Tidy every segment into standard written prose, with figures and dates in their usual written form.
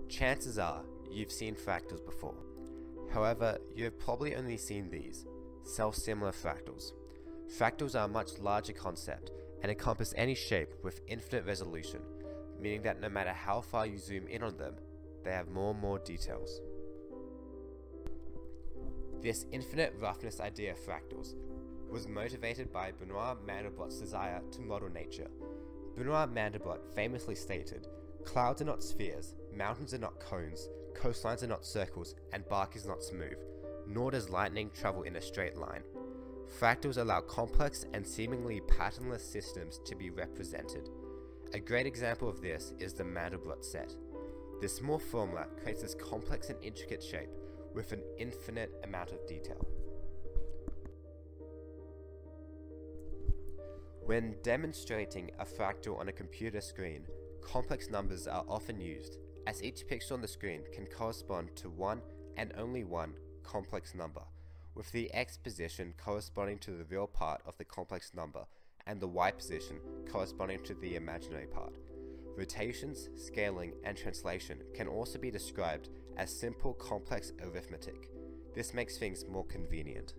Chances are you've seen fractals before. However, you have probably only seen these, self-similar fractals. Fractals are a much larger concept and encompass any shape with infinite resolution, meaning that no matter how far you zoom in on them, they have more and more details. This infinite roughness idea of fractals was motivated by Benoit Mandelbrot's desire to model nature. Benoit Mandelbrot famously stated, "Clouds are not spheres, mountains are not cones, coastlines are not circles, and bark is not smooth, nor does lightning travel in a straight line." Fractals allow complex and seemingly patternless systems to be represented. A great example of this is the Mandelbrot set. This small formula creates this complex and intricate shape with an infinite amount of detail. When demonstrating a fractal on a computer screen, complex numbers are often used, as each pixel on the screen can correspond to one and only one complex number, with the x position corresponding to the real part of the complex number and the y position corresponding to the imaginary part. Rotations, scaling, and translation can also be described as simple complex arithmetic. This makes things more convenient.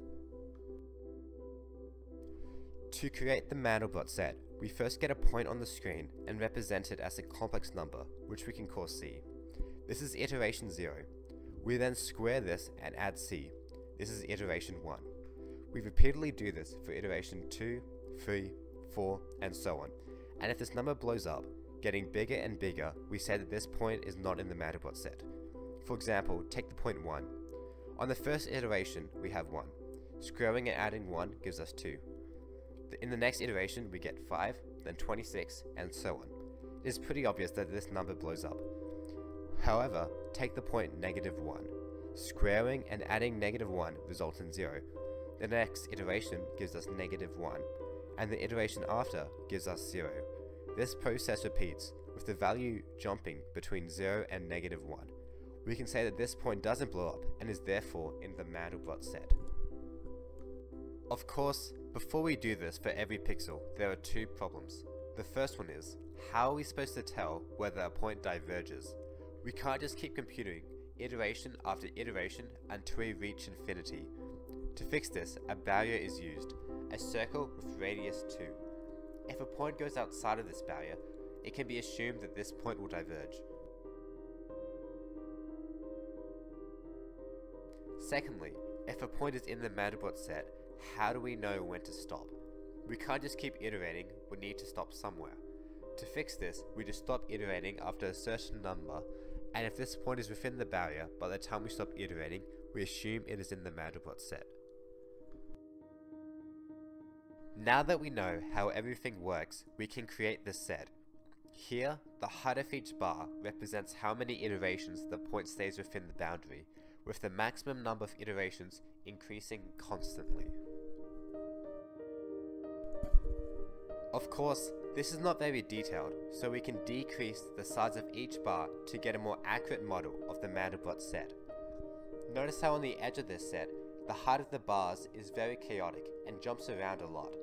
To create the Mandelbrot set, we first get a point on the screen and represent it as a complex number, which we can call c. This is iteration 0. We then square this and add c. This is iteration 1. We repeatedly do this for iteration 2, 3, 4, and so on. And if this number blows up, getting bigger and bigger, we say that this point is not in the Mandelbrot set. For example, take the point 1. On the first iteration, we have 1. Squaring and adding 1 gives us 2. In the next iteration, we get 5, then 26, and so on. It is pretty obvious that this number blows up. However, take the point -1. Squaring and adding -1 results in 0. The next iteration gives us -1, and the iteration after gives us 0. This process repeats, with the value jumping between 0 and -1. We can say that this point doesn't blow up and is therefore in the Mandelbrot set. Of course, before we do this for every pixel, there are two problems. The first one is, how are we supposed to tell whether a point diverges? We can't just keep computing iteration after iteration until we reach infinity. To fix this, a barrier is used, a circle with radius 2. If a point goes outside of this barrier, it can be assumed that this point will diverge. Secondly, if a point is in the Mandelbrot set, how do we know when to stop? We can't just keep iterating, we need to stop somewhere. To fix this, we just stop iterating after a certain number, and if this point is within the barrier by the time we stop iterating, we assume it is in the Mandelbrot set. Now that we know how everything works, we can create this set. Here, the height of each bar represents how many iterations the point stays within the boundary, with the maximum number of iterations increasing constantly. Of course, this is not very detailed, so we can decrease the size of each bar to get a more accurate model of the Mandelbrot set. Notice how on the edge of this set, the height of the bars is very chaotic and jumps around a lot.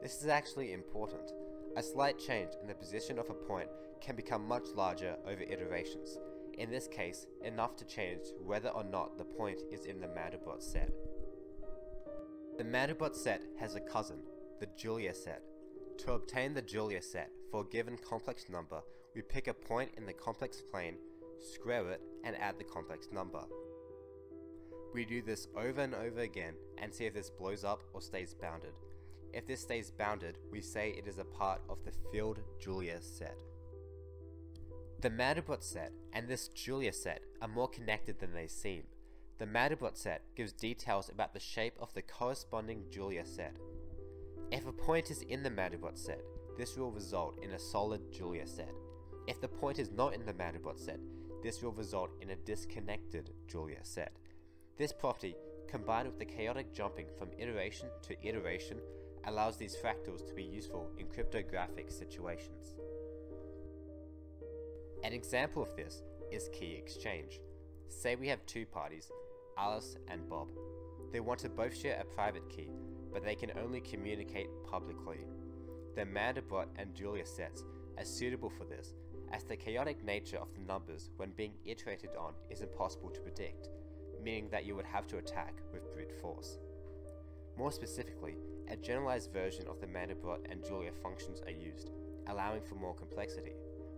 This is actually important. A slight change in the position of a point can become much larger over iterations, in this case, enough to change whether or not the point is in the Mandelbrot set. The Mandelbrot set has a cousin, the Julia set. To obtain the Julia set for a given complex number, we pick a point in the complex plane, square it, and add the complex number. We do this over and over again and see if this blows up or stays bounded. If this stays bounded, we say it is a part of the filled Julia set. The Mandelbrot set and this Julia set are more connected than they seem. The Mandelbrot set gives details about the shape of the corresponding Julia set. If a point is in the Mandelbrot set, this will result in a solid Julia set. If the point is not in the Mandelbrot set, this will result in a disconnected Julia set. This property, combined with the chaotic jumping from iteration to iteration, allows these fractals to be useful in cryptographic situations. An example of this is key exchange. Say we have two parties, Alice and Bob. They want to both share a private key, but they can only communicate publicly. The Mandelbrot and Julia sets are suitable for this, as the chaotic nature of the numbers when being iterated on is impossible to predict, meaning that you would have to attack with brute force. More specifically, a generalized version of the Mandelbrot and Julia functions are used, allowing for more complexity,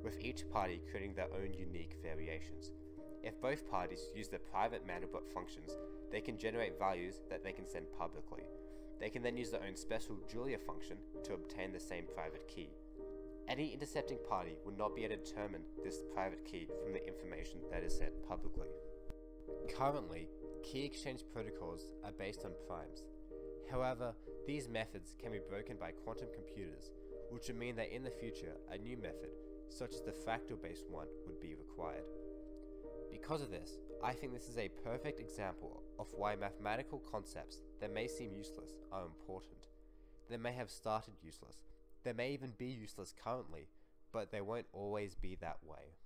with each party creating their own unique variations. If both parties use the private Mandelbrot functions, they can generate values that they can send publicly. They can then use their own special Julia function to obtain the same private key. Any intercepting party will not be able to determine this private key from the information that is sent publicly. Currently, key exchange protocols are based on primes. However, these methods can be broken by quantum computers, which would mean that in the future a new method, such as the fractal-based one, would be required. Because of this, I think this is a perfect example of why mathematical concepts that may seem useless are important. They may have started useless, they may even be useless currently, but they won't always be that way.